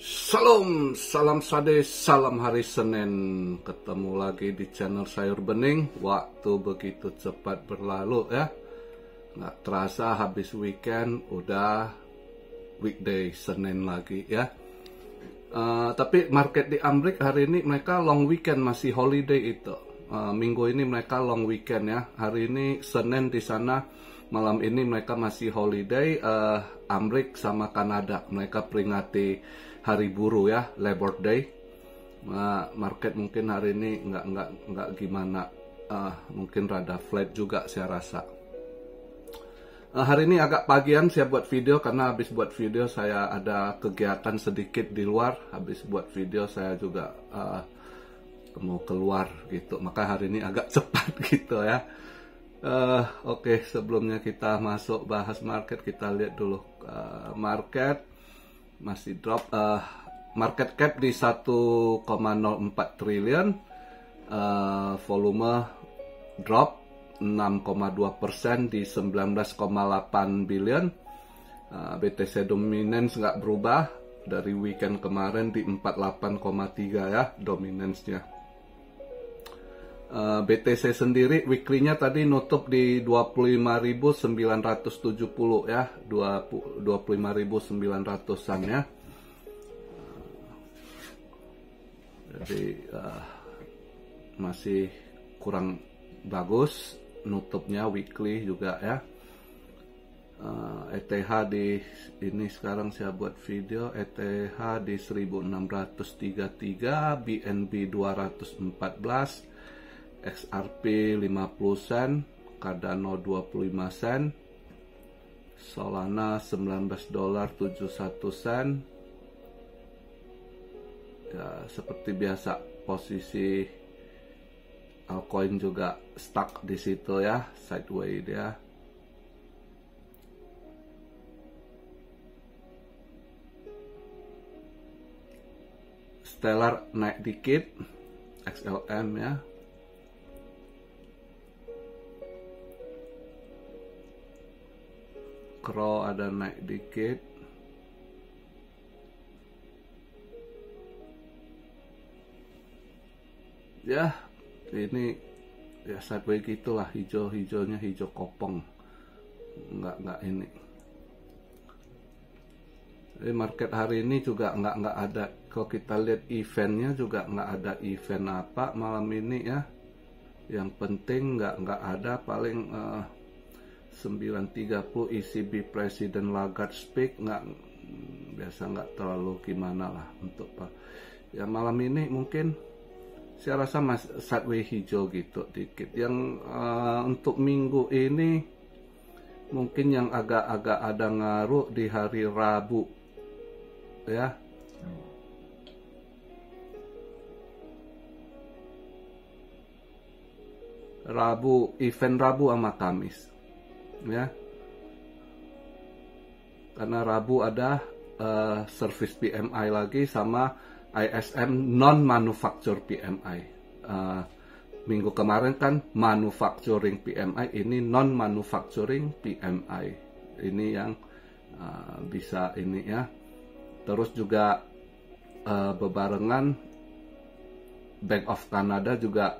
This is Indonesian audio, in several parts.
Salam, salam sade, salam hari Senin. Ketemu lagi di channel Sayur Bening. Waktu begitu cepat berlalu ya. Nggak terasa habis weekend, udah weekday Senin lagi ya. Tapi market di Amerika hari ini mereka long weekend, masih holiday itu. Minggu ini mereka long weekend ya. Hari ini Senin di sana, malam ini mereka masih holiday. Amerika sama Kanada mereka peringati hari buruh ya, Labor Day. Market mungkin hari ini nggak gimana, mungkin rada flat juga saya rasa. Hari ini agak pagian saya buat video karena habis buat video saya ada kegiatan sedikit di luar. Habis buat video saya juga mau keluar gitu, maka hari ini agak cepat gitu ya. Oke, sebelumnya kita masuk bahas market, kita lihat dulu market masih drop. Market cap di 1,04 triliun, volume drop 6,2% di 19,8 billion. BTC dominance nggak berubah dari weekend kemarin di 48,3 ya dominance-nya. BTC sendiri weekly-nya tadi nutup di 25.970 ya, 25.900-an ya. Jadi masih kurang bagus nutupnya weekly juga ya. ETH di ini sekarang saya buat video, ETH di 1633, BNB 214, XRP 50 sen, Cardano 25 sen, Solana $19.71 sen. Ya, seperti biasa posisi altcoin juga stuck di situ ya, sideways dia. Stellar naik dikit, XLM ya. Crow ada naik dikit. Ya, ini ya sideways gitulah, hijau-hijaunya, hijau kopong. Nggak ini. Jadi market hari ini juga nggak ada. Kalau kita lihat eventnya juga nggak ada event apa malam ini ya. Yang penting nggak ada, paling 9.30 ECB President Lagarde speak, biasa nggak terlalu gimana lah untuk ya malam ini. Mungkin saya rasa sideways hijau gitu dikit. Yang untuk minggu ini mungkin yang agak ada ngaruh di hari Rabu ya. Event Rabu sama Kamis ya, karena Rabu ada service PMI lagi sama ISM non manufacture PMI. Minggu kemarin kan manufacturing PMI, ini non manufacturing PMI, ini yang bisa ini ya. Terus juga bebarengan Bank of Canada juga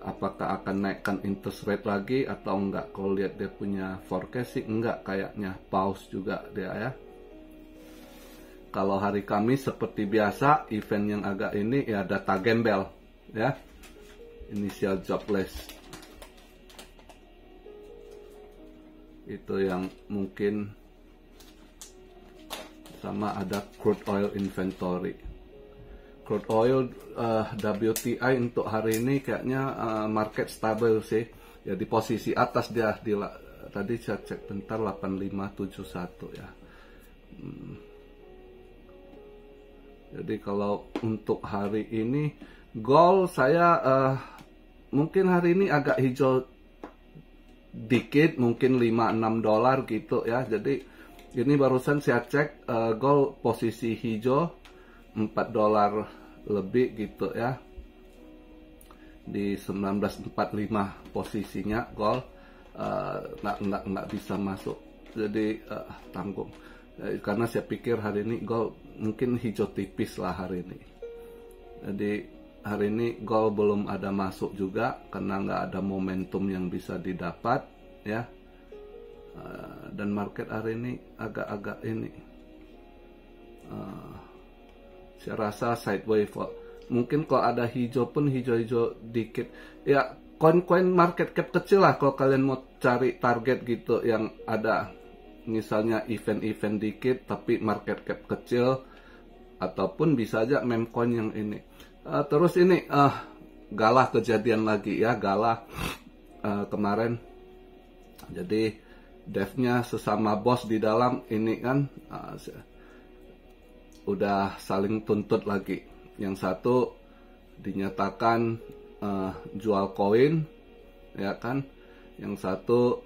apakah akan naikkan interest rate lagi atau enggak. Kalau lihat dia punya forecast sih enggak, kayaknya pause juga dia ya. Kalau hari Kamis seperti biasa event yang agak ini ya, data gembel ya, initial jobless itu yang mungkin, sama ada crude oil inventory. Crude oil WTI untuk hari ini kayaknya market stabil sih ya, di posisi atas dia tadi saya cek bentar 8571 ya. Jadi kalau untuk hari ini gold saya mungkin hari ini agak hijau dikit, mungkin $5-6 gitu ya. Jadi ini barusan saya cek gold posisi hijau $4 lebih gitu ya, di 1945 posisinya gold. Nggak bisa masuk, jadi tanggung. Karena saya pikir hari ini gold mungkin hijau tipis lah hari ini. Jadi hari ini gold belum ada masuk juga karena nggak ada momentum yang bisa didapat ya. Dan market hari ini agak-agak ini saya rasa sideways. Mungkin kalau ada hijau pun hijau-hijau dikit ya. Koin-koin market cap kecil lah kalau kalian mau cari target gitu yang ada misalnya event-event dikit tapi market cap kecil, ataupun bisa aja meme coin yang ini. Terus ini Gala kejadian lagi ya, Gala kemarin. Jadi devnya sesama bos di dalam ini kan udah saling tuntut lagi. Yang satu dinyatakan jual koin ya kan, yang satu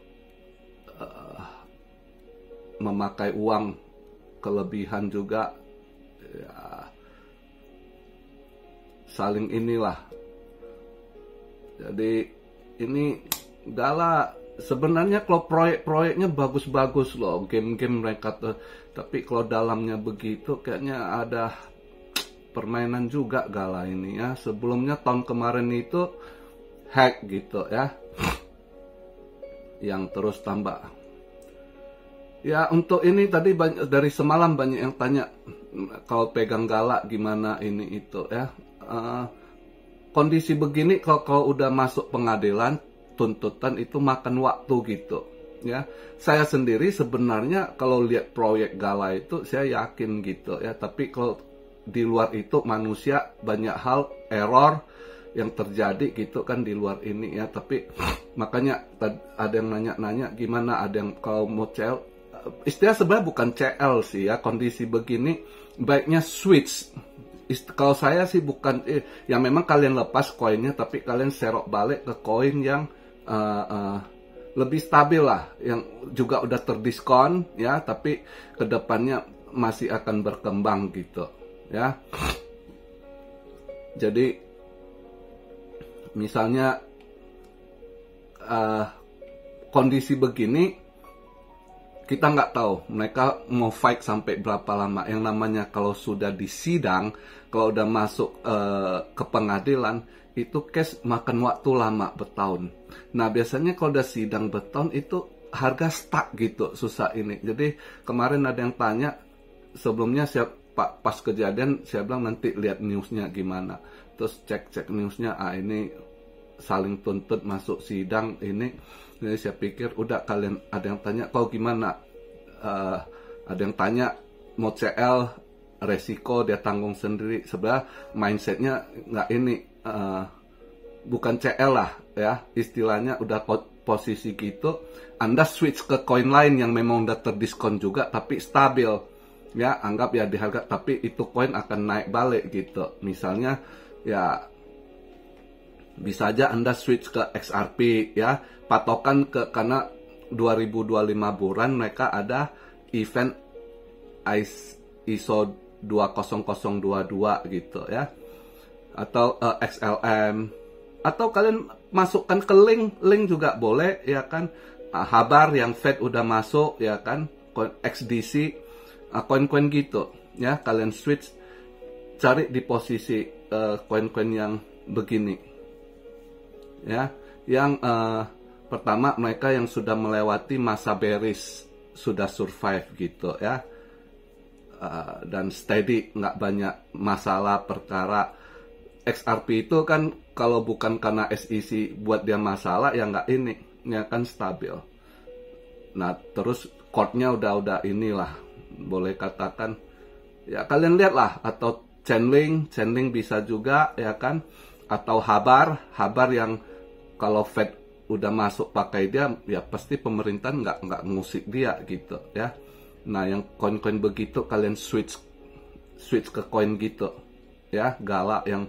memakai uang kelebihan juga ya, saling inilah. Jadi ini Gala sebenarnya kalau proyek-proyeknya bagus-bagus loh, game-game mereka tuh, tapi kalau dalamnya begitu kayaknya ada permainan juga Gala ini ya. Sebelumnya tahun kemarin itu hack gitu ya, yang terus tambah. Ya untuk ini tadi dari semalam banyak yang tanya kalau pegang Gala gimana ini itu ya. Kondisi begini kalau udah masuk pengadilan tuntutan itu makan waktu gitu ya. Saya sendiri sebenarnya kalau lihat proyek Gala itu saya yakin gitu ya, tapi kalau di luar itu manusia banyak hal error yang terjadi gitu kan di luar ini ya. Tapi makanya ada yang nanya-nanya gimana, ada yang kalau mau CL, istilah sebenarnya bukan CL sih ya, kondisi begini baiknya switch. Kalau saya sih bukan yang memang kalian lepas koinnya tapi kalian serok balik ke koin yang lebih stabil lah, yang juga udah terdiskon ya, tapi kedepannya masih akan berkembang gitu ya. Jadi misalnya kondisi begini kita nggak tahu mereka mau fight sampai berapa lama. Yang namanya kalau sudah di sidang, kalau udah masuk ke pengadilan itu case makan waktu lama bertahun. Nah biasanya kalau udah sidang bertahun itu harga stuck gitu, susah ini. Jadi kemarin ada yang tanya, sebelumnya saya pas kejadian saya bilang nanti lihat newsnya gimana, terus cek newsnya ini saling tuntut masuk sidang ini. Jadi saya pikir udah, kalian ada yang tanya kau gimana, ada yang tanya mau CL resiko dia tanggung sendiri. Sebenarnya mindsetnya nggak ini, bukan CL lah ya, istilahnya udah posisi gitu Anda switch ke koin lain yang memang udah terdiskon juga tapi stabil ya, anggap ya di harga, tapi itu koin akan naik balik gitu. Misalnya ya bisa aja Anda switch ke XRP ya, patokan ke, karena 2025 bulan mereka ada event ISO 20022 gitu ya, atau XLM, atau kalian masukkan ke link juga boleh ya kan. Habar yang Fed udah masuk ya kan, XDC, koin-koin gitu ya, kalian switch, cari di posisi koin-koin yang begini ya. Yang pertama mereka yang sudah melewati masa bearish, sudah survive gitu ya, dan steady, nggak banyak masalah perkara. XRP itu kan kalau bukan karena SEC buat dia masalah ya nggak ini ya kan, stabil. Nah terus chordnya udah inilah, boleh katakan ya kalian lihat lah, atau Chainlink bisa juga ya kan, atau Habar yang kalau Fed udah masuk pakai dia ya pasti pemerintah nggak ngusik dia gitu ya. Nah yang koin-koin begitu kalian switch ke koin gitu ya, Gala yang,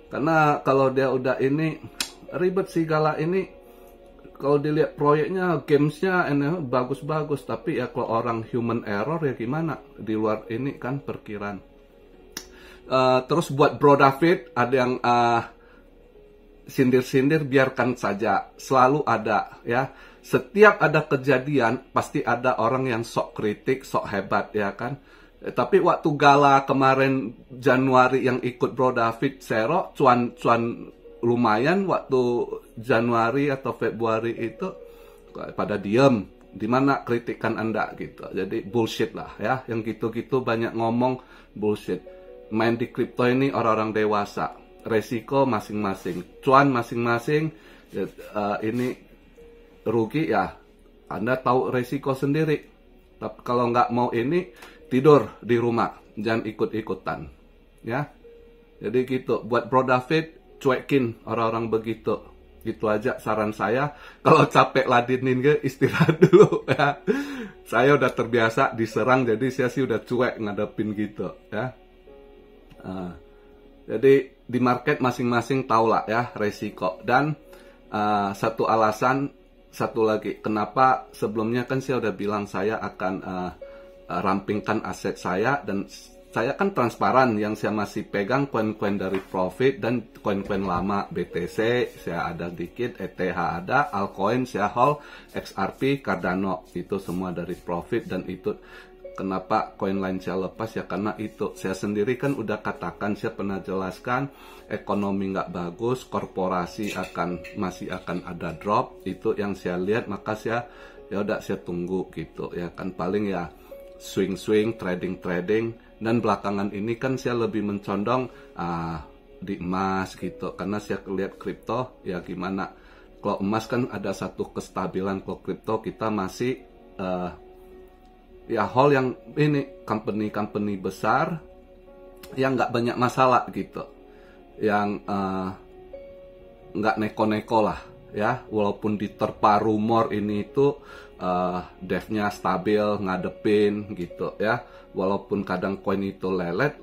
karena kalau dia udah ini ribet sih Gala ini. Kalau dilihat proyeknya, gamesnya bagus-bagus, tapi ya kalau orang human error ya gimana, di luar ini kan perkiraan. Terus buat Bro David, ada yang sindir-sindir, biarkan saja, selalu ada ya. setiap ada kejadian pasti ada orang yang sok kritik, sok hebat, ya kan. Tapi waktu gala kemarin Januari yang ikut Bro David Sero, cuan lumayan. Waktu Januari atau Februari itu pada diem. Di mana kritikan Anda gitu. Jadi bullshit lah ya. Yang gitu-gitu banyak ngomong bullshit. Main di kripto ini orang-orang dewasa. Resiko masing-masing, cuan masing-masing. Ini rugi ya, Anda tahu resiko sendiri. Tapi kalau nggak mau ini, tidur di rumah, jangan ikut-ikutan, ya. Jadi gitu. Buat Bro David, cuekin orang-orang begitu. Gitu aja saran saya. Kalau capek ladenin istirahat dulu ya. Saya udah terbiasa diserang, jadi saya sih udah cuek ngadepin gitu ya. Jadi di market masing-masing tahu lah ya resiko. Dan satu alasan, satu lagi, kenapa sebelumnya kan saya udah bilang saya akan rampingkan aset saya, dan saya kan transparan. Yang saya masih pegang koin-koin dari Profit dan koin-koin lama, BTC saya ada dikit, ETH ada, Altcoin saya hold, XRP, Cardano itu semua dari Profit. Dan itu kenapa koin lain saya lepas ya, karena itu saya sendiri kan udah katakan, saya pernah jelaskan ekonomi nggak bagus, korporasi masih akan ada drop. Itu yang saya lihat, maka saya ya udah saya tunggu gitu ya kan. Paling ya swing trading. Dan belakangan ini kan saya lebih mencondong di emas gitu, karena saya lihat kripto ya gimana. Kalau emas kan ada satu kestabilan, kalau kripto kita masih ya hal yang ini company besar yang nggak banyak masalah gitu, yang nggak neko-neko lah ya, walaupun diterpa rumor ini itu devnya stabil ngadepin gitu ya, walaupun kadang koin itu lelet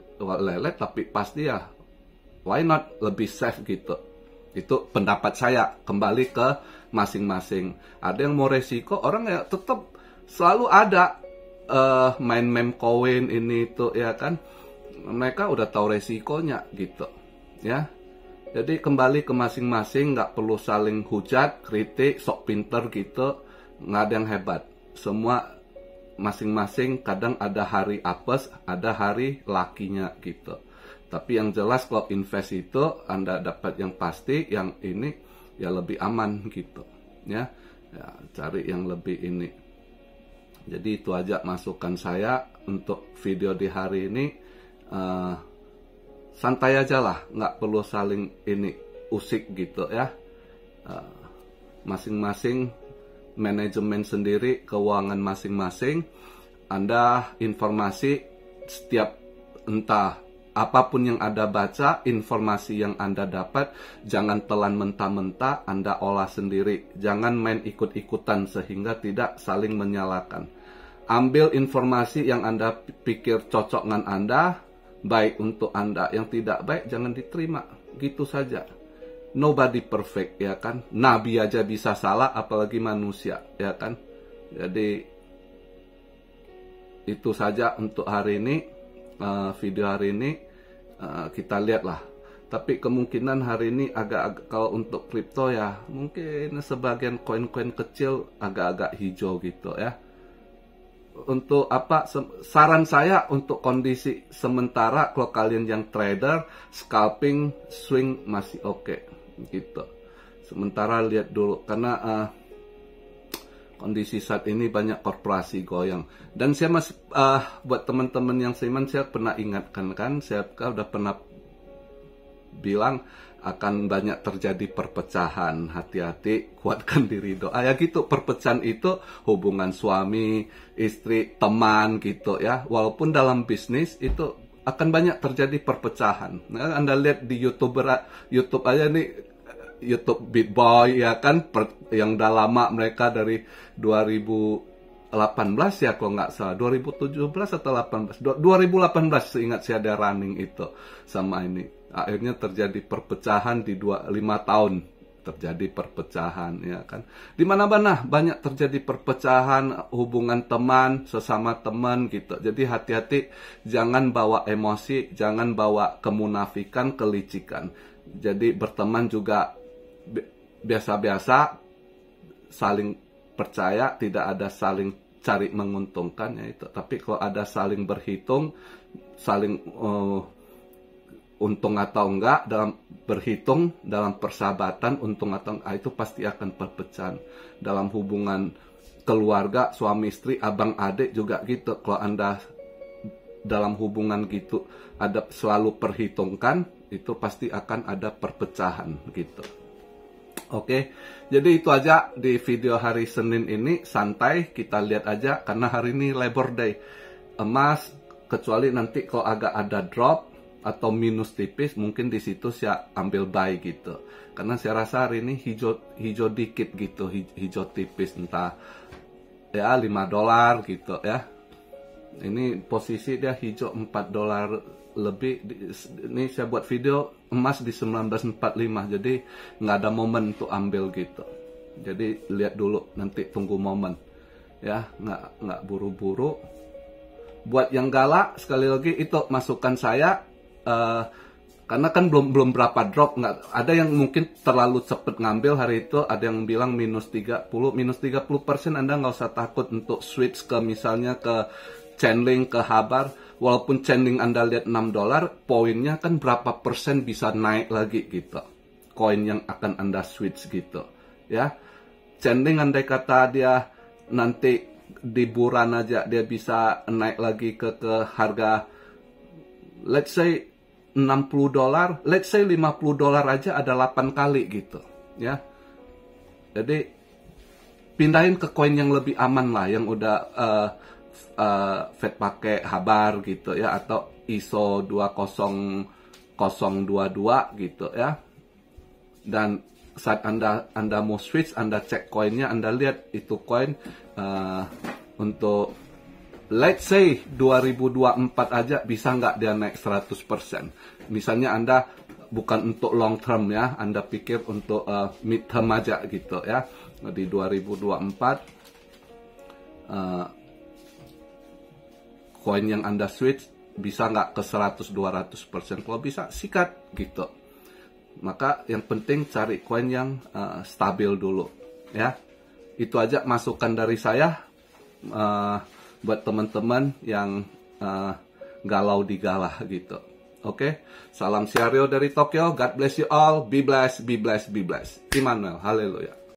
tapi pasti ya why not, lebih safe gitu. Itu pendapat saya, kembali ke masing-masing. Ada yang mau resiko, orang ya tetap selalu ada main meme koin ini itu ya kan, mereka udah tahu resikonya gitu ya. Jadi kembali ke masing-masing, nggak perlu saling hujat, kritik, sok pinter gitu, nggak ada yang hebat. Semua masing-masing, kadang ada hari apes, ada hari lakinya gitu. Tapi yang jelas kalau invest itu Anda dapat yang pasti, yang ini ya lebih aman gitu ya, cari yang lebih ini. Jadi itu aja masukan saya untuk video di hari ini. Santai aja lah, nggak perlu saling ini usik gitu ya. Masing-masing manajemen sendiri, keuangan masing-masing. Anda informasi setiap, entah apapun yang Anda baca, informasi yang Anda dapat, jangan telan mentah-mentah, Anda olah sendiri. Jangan main ikut-ikutan sehingga tidak saling menyalahkan. Ambil informasi yang Anda pikir cocok dengan Anda, baik untuk Anda. Yang tidak baik jangan diterima. Gitu saja. Nobody perfect ya kan. Nabi aja bisa salah, apalagi manusia ya kan. Jadi itu saja untuk hari ini, video hari ini. Kita lihatlah. Tapi kemungkinan hari ini agak kalau untuk kripto ya mungkin sebagian koin-koin kecil agak-agak hijau gitu ya. Untuk apa, saran saya untuk kondisi sementara, kalau kalian yang trader, scalping, swing masih oke gitu. Sementara lihat dulu, karena kondisi saat ini banyak korporasi goyang. Dan saya masih buat teman-teman yang seiman, saya pernah ingatkan kan, saya udah pernah bilang akan banyak terjadi perpecahan, hati-hati, kuatkan diri, doa ya gitu. Perpecahan itu hubungan suami, istri, teman gitu ya. Walaupun dalam bisnis itu akan banyak terjadi perpecahan. Nah, Anda lihat di YouTube aja nih, YouTube BitBoy ya kan, yang udah lama mereka dari 2018 ya kalau nggak salah, 2017 atau 18, 2018 seingat saya ada running itu sama ini. Akhirnya terjadi perpecahan di 5 tahun terjadi perpecahan ya kan. Di mana-mana banyak terjadi perpecahan, hubungan teman, sesama teman gitu. Jadi hati-hati, jangan bawa emosi, jangan bawa kemunafikan, kelicikan. Jadi berteman juga biasa-biasa, saling percaya, tidak ada saling cari menguntungkan ya itu. Tapi kalau ada saling berhitung, saling untung atau enggak, dalam berhitung dalam persahabatan, untung atau enggak, itu pasti akan perpecahan. Dalam hubungan keluarga, suami istri, abang adik juga gitu. Kalau Anda dalam hubungan gitu ada selalu perhitungkan, itu pasti akan ada perpecahan gitu. Oke, jadi itu aja di video hari Senin ini, santai, kita lihat aja karena hari ini Labor Day. Emas, kecuali nanti kalau agak ada drop atau minus tipis, mungkin di situ saya ambil buy gitu. Karena saya rasa hari ini hijau dikit gitu, hijau tipis, entah ya $5 gitu ya. Ini posisi dia hijau $4 lebih. Ini saya buat video emas di 1945, jadi nggak ada momen untuk ambil gitu. Jadi lihat dulu, nanti tunggu momen ya, nggak buru-buru. Buat yang galak, sekali lagi itu masukan saya, karena kan belum berapa drop, nggak ada yang mungkin terlalu cepet ngambil hari itu. Ada yang bilang minus 30% Anda nggak usah takut untuk switch ke misalnya ke Chainlink, ke Habar. Walaupun Chainlink Anda lihat $6, poinnya kan berapa persen bisa naik lagi gitu. Koin yang akan Anda switch gitu. Ya. Chainlink andai kata dia nanti di bulan aja dia bisa naik lagi ke harga let's say $60, let's say $50 aja ada 8 kali gitu. Ya. Jadi pindahin ke koin yang lebih aman lah, yang udah Fed pakai Habar gitu ya, atau ISO 20022 gitu ya. Dan saat Anda mau switch, Anda cek koinnya, Anda lihat itu koin untuk let's say 2024 aja bisa nggak dia naik 100%. Misalnya Anda bukan untuk long term ya, Anda pikir untuk mid term aja gitu ya. Di 2024 koin yang Anda switch bisa nggak ke 100-200%? Kalau bisa, sikat gitu. Maka yang penting cari koin yang stabil dulu ya. Itu aja masukan dari saya buat teman-teman yang galau digalah gitu. Oke, salam Siario dari Tokyo. God bless you all. Be blessed, be blessed, be blessed. Immanuel, haleluya.